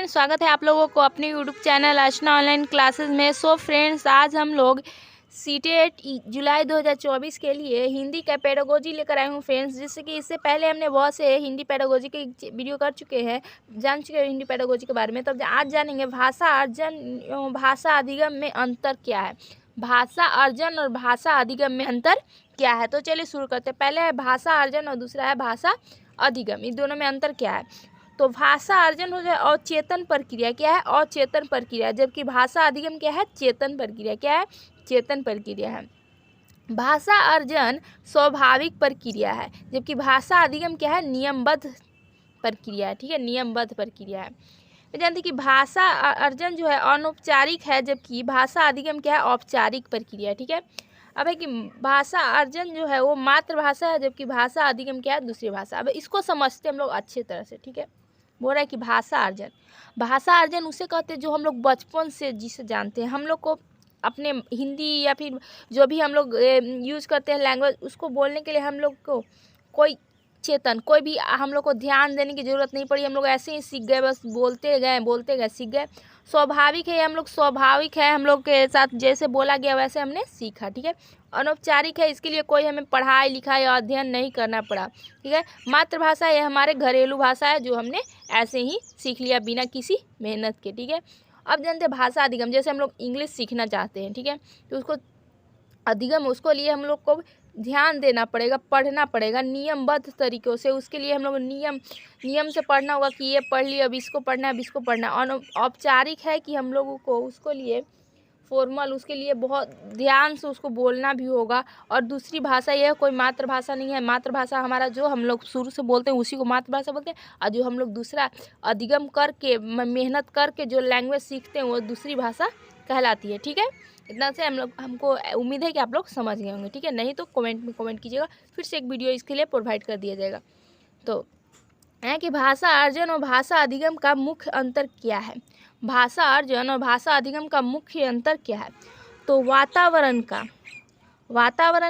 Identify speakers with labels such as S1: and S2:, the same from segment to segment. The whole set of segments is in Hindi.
S1: फ्रेंड्स, स्वागत है आप लोगों को अपने यूट्यूब चैनल अर्चना ऑनलाइन क्लासेस में। सो फ्रेंड्स, आज हम लोग सीटेट जुलाई 2024 के लिए हिंदी का पेडागोजी लेकर आए हूँ फ्रेंड्स। जिससे कि इससे पहले हमने बहुत से हिंदी पेडागोजी के वीडियो कर चुके हैं, जान चुके हैं हिंदी पेडागोजी के बारे में। तब आज जानेंगे भाषा अर्जन भाषा अधिगम में अंतर क्या है। भाषा अर्जन और भाषा अधिगम में अंतर क्या है, तो चलिए शुरू करते हैं। पहले है भाषा अर्जन और दूसरा है भाषा अधिगम। इन दोनों में अंतर क्या है? तो भाषा अर्जन हो जाए अचेतन प्रक्रिया, क्या है? अचेतन प्रक्रिया। जबकि भाषा अधिगम क्या है? चेतन प्रक्रिया। क्या है? चेतन प्रक्रिया है। भाषा अर्जन स्वाभाविक प्रक्रिया है, जबकि भाषा अधिगम क्या है? नियमबद्ध प्रक्रिया है। ठीक है, नियमबद्ध प्रक्रिया है। तो जानते कि भाषा अर्जन जो है अनौपचारिक है, जबकि भाषा अधिगम क्या है? औपचारिक प्रक्रिया है। ठीक है, अब है कि भाषा अर्जन जो है वो मातृभाषा है, जबकि भाषा अधिगम क्या है? दूसरी भाषा। अब इसको समझते हम लोग अच्छे तरह से। ठीक है, बोल रहा है कि भाषा अर्जन, भाषा अर्जन उसे कहते हैं जो हम लोग बचपन से जिसे जानते हैं। हम लोग को अपने हिंदी या फिर जो भी हम लोग यूज़ करते हैं लैंग्वेज, उसको बोलने के लिए हम लोग को कोई भी हम लोग को ध्यान देने की ज़रूरत नहीं पड़ी। हम लोग ऐसे ही सीख गए, बस बोलते गए सीख गए। स्वाभाविक है, हम लोग स्वाभाविक है, हम लोग के साथ जैसे बोला गया वैसे हमने सीखा। ठीक है, अनौपचारिक है, इसके लिए कोई हमें पढ़ाई लिखाई या अध्ययन नहीं करना पड़ा। ठीक है, मातृभाषा ये हमारे घरेलू भाषा है जो हमने ऐसे ही सीख लिया बिना किसी मेहनत के। ठीक है, अब जानते हैं भाषा अधिगम। जैसे हम लोग इंग्लिश सीखना चाहते हैं, ठीक है, तो उसको अधिगम, उसको लिए हम लोग को ध्यान देना पड़ेगा, पढ़ना पड़ेगा नियमबद्ध तरीक़ों से। उसके लिए हम लोग नियम से पढ़ना होगा कि ये पढ़ लिया, अब इसको पढ़ना है, अब इसको पढ़ना है। औपचारिक है कि हम लोगों को उसको लिए फॉर्मल, उसके लिए बहुत ध्यान से उसको बोलना भी होगा। और दूसरी भाषा यह कोई मातृभाषा नहीं है। मातृभाषा हमारा जो हम लोग शुरू से बोलते हैं उसी को मातृभाषा बोलते हैं, और जो हम लोग दूसरा अधिगम करके मेहनत करके जो लैंग्वेज सीखते हैं वो दूसरी भाषा कहलाती है। ठीक है, इतना से हमको उम्मीद है कि आप लोग समझ गए होंगे। ठीक है, नहीं तो कमेंट में कमेंट कीजिएगा, फिर से एक वीडियो इसके लिए प्रोवाइड कर दिया जाएगा। तो है कि भाषा अर्जन और भाषा अधिगम का मुख्य अंतर क्या है। भाषा अर्जन और भाषा अधिगम का मुख्य अंतर क्या है? तो वातावरण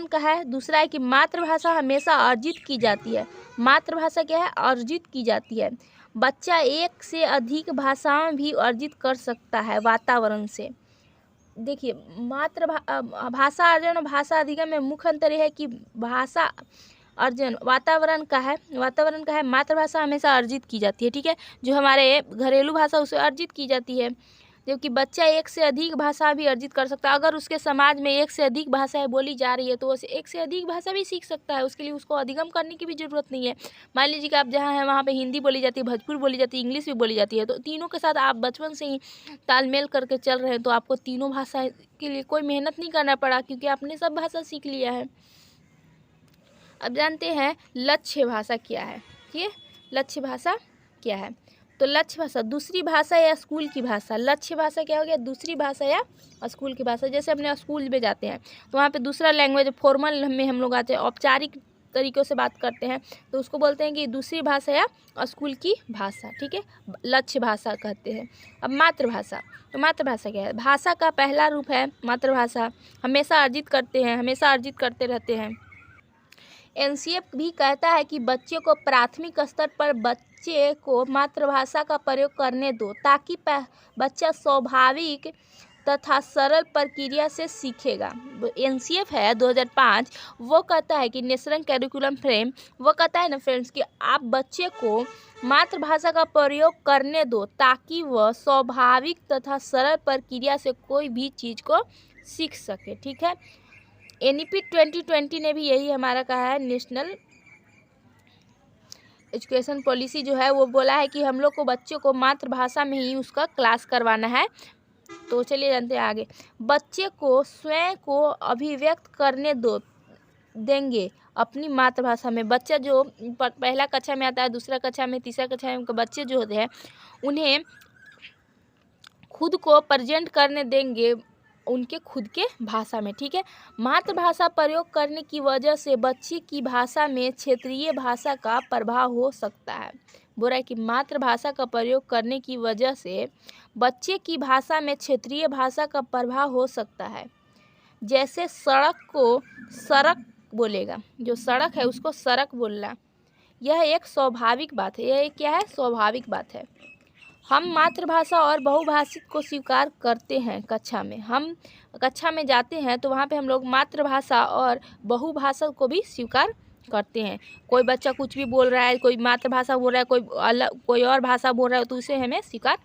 S1: का है। दूसरा है कि मातृभाषा हमेशा अर्जित की जाती है। मातृभाषा क्या है? अर्जित की जाती है। बच्चा एक से अधिक भाषाएं भी अर्जित कर सकता है वातावरण से। देखिए, भाषा अर्जन और भाषा अधिगम में मुख्य अंतर यह है कि भाषा अर्जन वातावरण का है। मातृभाषा हमेशा अर्जित की जाती है। ठीक है, जो हमारे घरेलू भाषा उसे अर्जित की जाती है, जबकि बच्चा एक से अधिक भाषा भी अर्जित कर सकता है। अगर उसके समाज में एक से अधिक भाषाएं बोली जा रही है तो वो एक से अधिक भाषा भी सीख सकता है। उसके लिए उसको अधिगम करने की भी ज़रूरत नहीं है। मान लीजिए कि आप जहाँ हैं वहाँ पे हिंदी बोली जाती है, भोजपुरी बोली जाती है, इंग्लिश भी बोली जाती है, तो तीनों के साथ आप बचपन से ही तालमेल करके चल रहे हैं, तो आपको तीनों भाषा के लिए कोई मेहनत नहीं करना पड़ा, क्योंकि आपने सब भाषा सीख लिया है। अब जानते हैं लक्ष्य भाषा क्या है। ठीक है, लक्ष्य भाषा क्या है? तो लक्ष्य भाषा दूसरी भाषा या स्कूल की भाषा। लक्ष्य भाषा क्या हो गया? दूसरी भाषा या स्कूल की भाषा। जैसे अपने स्कूल में जाते हैं तो वहाँ पे दूसरा लैंग्वेज फॉर्मल में हम लोग आते हैं, औपचारिक तरीक़ों से बात करते हैं, तो उसको बोलते हैं कि दूसरी भाषा या स्कूल की भाषा। ठीक है, लक्ष्य भाषा कहते हैं। अब मातृभाषा, तो मातृभाषा क्या है? भाषा का पहला रूप है मातृभाषा, हमेशा अर्जित करते रहते हैं। एनसीएफ भी कहता है कि बच्चे को प्राथमिक स्तर पर बच्चे को मातृभाषा का प्रयोग करने दो, ताकि बच्चा स्वाभाविक तथा सरल प्रक्रिया से सीखेगा। एनसीएफ है 2005, वो कहता है कि नेशनल कैरिकुलम फ्रेम, वो कहता है ना फ्रेंड्स कि आप बच्चे को मातृभाषा का प्रयोग करने दो ताकि वह स्वाभाविक तथा सरल प्रक्रिया से कोई भी चीज़ को सीख सके। ठीक है, एनईपी 2020 ने भी यही हमारा कहा है, नेशनल एजुकेशन पॉलिसी जो है वो बोला है कि हम लोग को बच्चों को मातृभाषा में ही उसका क्लास करवाना है। तो चलिए जानते हैं आगे। बच्चे को स्वयं को अभिव्यक्त करने देंगे अपनी मातृभाषा में। बच्चा जो पहला कक्षा में आता है, दूसरा कक्षा में, तीसरा कक्षा में, बच्चे जो होते हैं उन्हें खुद को प्रेजेंट करने देंगे उनके खुद के भाषा में। ठीक है, मातृभाषा प्रयोग करने की वजह से बच्चे की भाषा में क्षेत्रीय भाषा का प्रभाव हो सकता है। बोल रहा है कि मातृभाषा का प्रयोग करने की वजह से बच्चे की भाषा में क्षेत्रीय भाषा का प्रभाव हो सकता है। जैसे सड़क को सड़क बोलेगा, जो सड़क है उसको सड़क बोलना, यह एक स्वाभाविक बात है। यह क्या है? स्वाभाविक बात है। हम मातृभाषा और बहुभाषिक को स्वीकार करते हैं। हम कक्षा में जाते हैं तो वहाँ पे हम लोग मातृभाषा और बहुभाषा को भी स्वीकार करते हैं। कोई बच्चा कुछ भी बोल रहा है, कोई मातृभाषा बोल रहा है, कोई और भाषा बोल रहा है, तो उसे हमें स्वीकार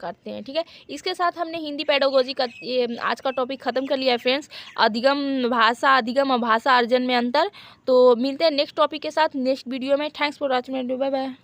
S1: करते हैं। ठीक है, इसके साथ हमने हिंदी पेडागोजी का ये आज का टॉपिक ख़त्म कर लिया है फ्रेंड्स। अधिगम और भाषा अर्जन में अंतर। तो मिलते हैं नेक्स्ट टॉपिक के साथ नेक्स्ट वीडियो में। Thanks for watching, bye bye.